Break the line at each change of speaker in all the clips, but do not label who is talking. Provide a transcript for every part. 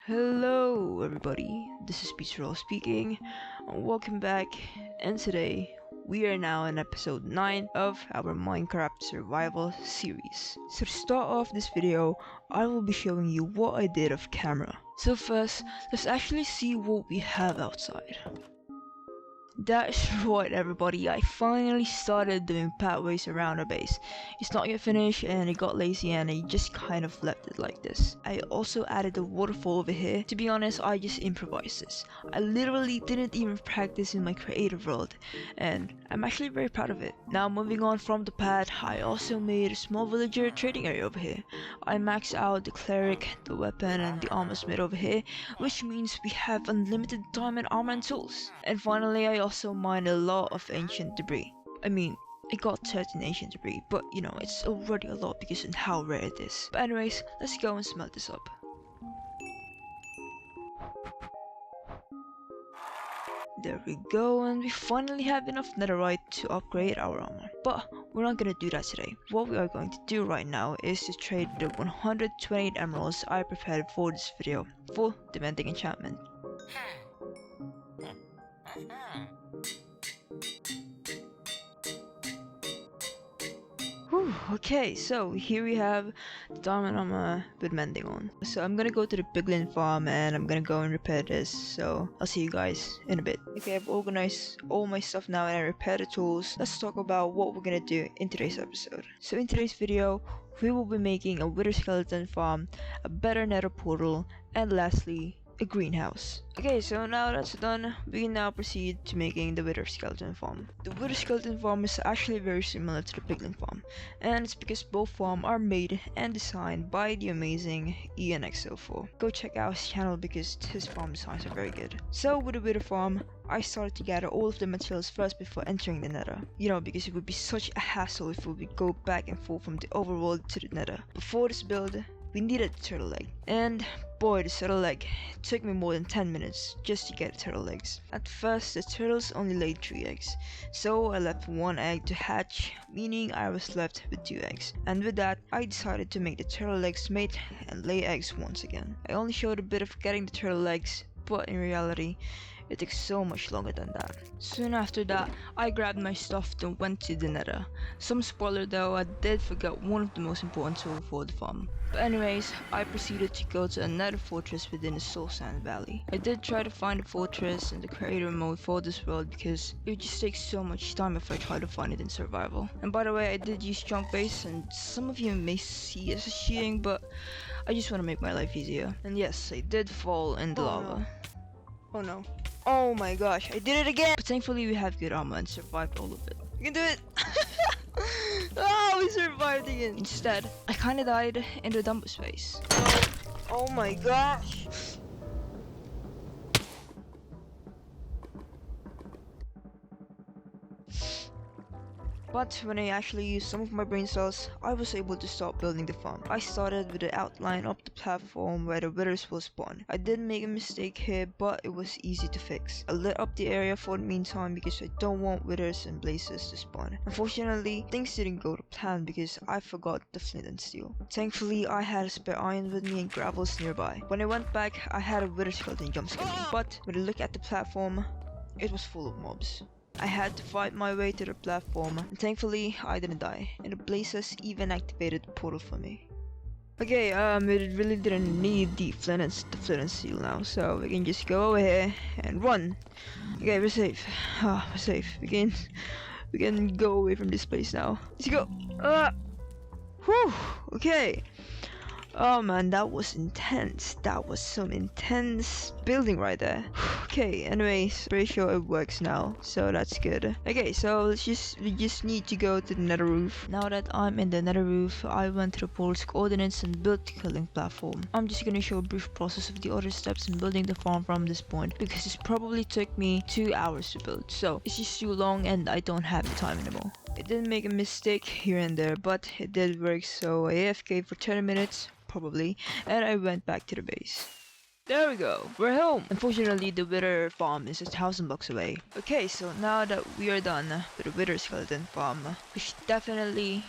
Hello everybody, this is Peter speaking, welcome back, and today we are now in episode 9 of our Minecraft survival series. So to start off this video, I will be showing you what I did off camera. So first, let's actually see what we have outside. That's right everybody, I finally started doing pathways around our base. It's not yet finished and I got lazy and I just kind of left it like this. I also added a waterfall over here. To be honest, I just improvised this. I literally didn't even practice in my creative world and I'm actually very proud of it. Now moving on from the path, I also made a small villager trading area over here. I maxed out the cleric, the weapon and the armor smith over here, which means we have unlimited diamond armor and tools. And finally I also mined a lot of ancient debris. I mean, I got 13 ancient debris, but you know, it's already a lot because of how rare it is. But anyways, let's go and smelt this up. There we go, and we finally have enough netherite to upgrade our armor. But we're not gonna do that today. What we are going to do right now is to trade the 128 emeralds I prepared for this video for the mending enchantment. Whew, okay, so here we have the diamond armor with mending on. So I'm gonna go to the piglin farm and I'm gonna go and repair this. So I'll see you guys in a bit. Okay, I've organized all my stuff now and I repaired the tools. Let's talk about what we're gonna do in today's episode. So in today's video, we will be making a wither skeleton farm, a better nether portal, and lastly, a greenhouse. Okay, so now that's done, we can now proceed to making the wither skeleton farm. The wither skeleton farm is actually very similar to the piglin farm, and it's because both farms are made and designed by the amazing ENX04. Go check out his channel because his farm designs are very good. So with the wither farm, I started to gather all of the materials first before entering the nether. You know, because it would be such a hassle if we would go back and forth from the overworld to the nether. Before this build, we needed a turtle egg, and boy, the turtle egg took me more than 10 minutes just to get turtle eggs. At first, the turtles only laid 3 eggs, so I left 1 egg to hatch, meaning I was left with 2 eggs. And with that, I decided to make the turtle eggs mate and lay eggs once again. I only showed a bit of getting the turtle eggs, but in reality, it took so much longer than that. Soon after that, I grabbed my stuff and went to the nether. Some spoiler though, I did forget one of the most important tools for the farm. But anyways, I proceeded to go to another fortress within the Soul Sand Valley. I did try to find a fortress in the creator mode for this world because it would just take so much time if I tried to find it in survival. And by the way, I did use chunk base and some of you may see it as cheating, but I just want to make my life easier. And yes, I did fall in the lava. Oh no. Oh my gosh, I did it again! But thankfully we have good armor and survived all of it. We can do it! Oh, we survived again! Instead, I kinda died in the dump space. Oh my gosh! But when I actually used some of my brain cells, I was able to start building the farm. I started with the outline of the platform where the withers will spawn. I did make a mistake here, but it was easy to fix. I lit up the area for the meantime because I don't want withers and blazes to spawn. Unfortunately, things didn't go to plan because I forgot the flint and steel. Thankfully, I had a spare iron with me and gravels nearby. When I went back, I had a wither skeleton jump scare me, but when I looked at the platform, it was full of mobs. I had to fight my way to the platform, and thankfully I didn't die, and the blazes even activated the portal for me. Okay, it really didn't need the flint and steel now, so we can just go over here and run. Okay, we're safe. We're safe. We can go away from this place now. Let's go. Whew. Okay. Oh man, that was intense. That was some intense building right there. Okay, anyways, pretty sure it works now, so that's good. Okay, so we just need to go to the nether roof. Now that I'm in the nether roof, I went to the portal's coordinates and built the killing platform. I'm just gonna show a brief process of the other steps in building the farm from this point, because this probably took me 2 hours to build, so it's just too long and I don't have the time anymore. I did make a mistake here and there, but it did work, so I AFK for 30 minutes, probably, and I went back to the base. There we go. We're home. Unfortunately, the Wither farm is 1,000 blocks away. Okay, so now that we are done with the Wither skeleton farm, we should definitely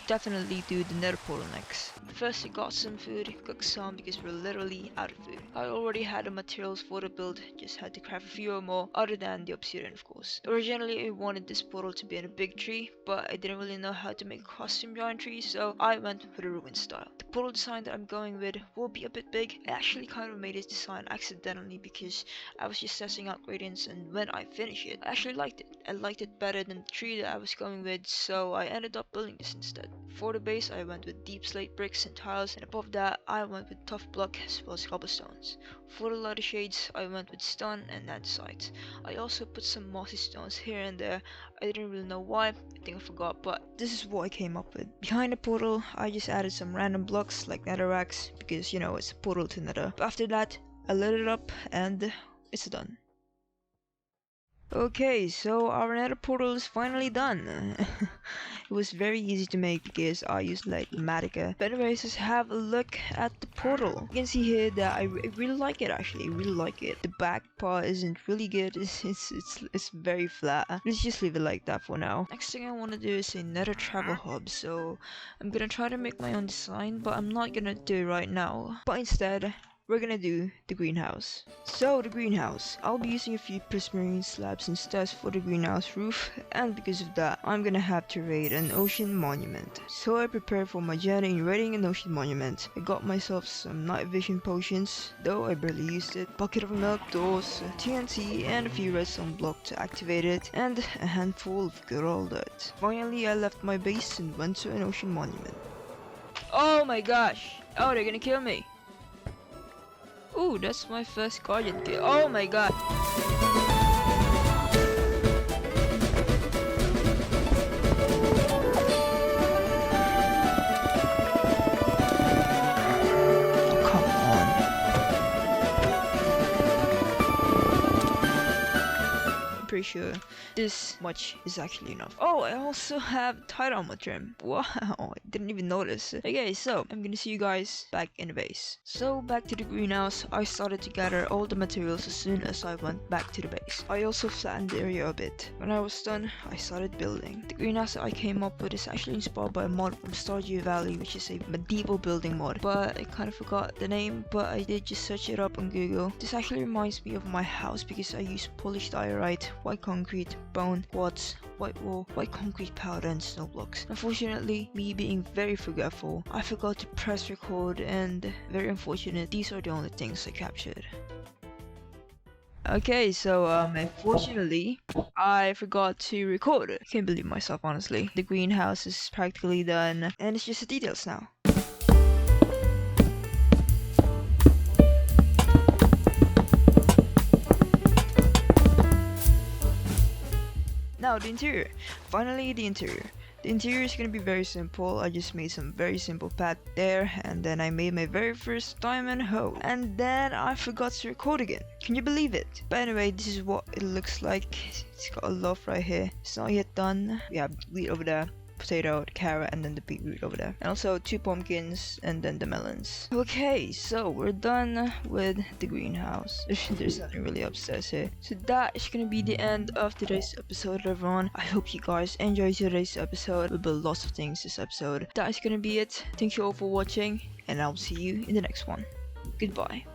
do the Nether portal next. First, we got some food, cook some because we're literally out of food. I already had the materials for the build, just had to craft a few more, other than the obsidian, of course. Originally, I wanted this portal to be in a big tree, but I didn't really know how to make a custom giant tree, so I went for the ruin style. The portal design that I'm going with will be a bit big. I actually kind of made this design accidentally because I was just testing out gradients, and when I finished it, I actually liked it. I liked it better than the tree that I was going with, so I ended up building this instead. For the base, I went with deep slate bricks and tiles, and above that, I went with tough block as well as cobblestones. For the lighter shades, I went with stone and andesite. I also put some mossy stones here and there. I didn't really know why, I think I forgot, but this is what I came up with. Behind the portal, I just added some random blocks like netherracks because, you know, it's a portal to nether. But after that, I lit it up and it's done. Okay, so our nether portal is finally done. It was very easy to make because I used Matica. But anyways, let's have a look at the portal. You can see here that I really like it actually, I really like it. The back part isn't really good, it's very flat. Let's just leave it like that for now. Next thing I want to do is a nether travel hub, so I'm gonna try to make my own design, but I'm not gonna do it right now. But instead, we're gonna do the greenhouse. So the greenhouse, I'll be using a few prismarine slabs instead for the greenhouse roof, and because of that, I'm gonna have to raid an ocean monument. So I prepared for my journey in raiding an ocean monument. I got myself some night vision potions, though I barely used it, bucket of milk, doors, TNT, and a few redstone blocks to activate it, and a handful of good old dirt. Finally, I left my base and went to an ocean monument. Oh my gosh! Oh, they're gonna kill me! Ooh, that's my first guardian kill. Oh my god. Come on. I'm pretty sure this much is actually enough. Oh, I also have tight armor trim. Wow, I didn't even notice. Okay, so I'm gonna see you guys back in the base. So back to the greenhouse, I started to gather all the materials as soon as I went back to the base. I also flattened the area a bit. When I was done, I started building. The greenhouse that I came up with is actually inspired by a mod from Stardew Valley, which is a medieval building mod, but I kind of forgot the name, but I did just search it up on Google. This actually reminds me of my house because I use polished diorite, white concrete, bone, quartz, white wall, white concrete powder, and snow blocks. Unfortunately, me being very forgetful, I forgot to press record, and very unfortunate, these are the only things I captured. Okay, so unfortunately, I forgot to record it. I can't believe myself, honestly. The greenhouse is practically done, and it's just the details now. Now the interior. Finally the interior. The interior is gonna be very simple. I just made some very simple path there, and then I made my very first diamond hoe. And then I forgot to record again. Can you believe it? But anyway, this is what it looks like. It's got a loft right here. It's not yet done. We have wheat over there, potato, the carrot, and then the beetroot over there, and also 2 pumpkins, and then the melons. Okay, so we're done with the greenhouse. There's nothing really upstairs here. So that is gonna be the end of today's episode, everyone. I hope you guys enjoyed today's episode. We built lots of things this episode. That is gonna be it. Thank you all for watching, and I'll see you in the next one. Goodbye.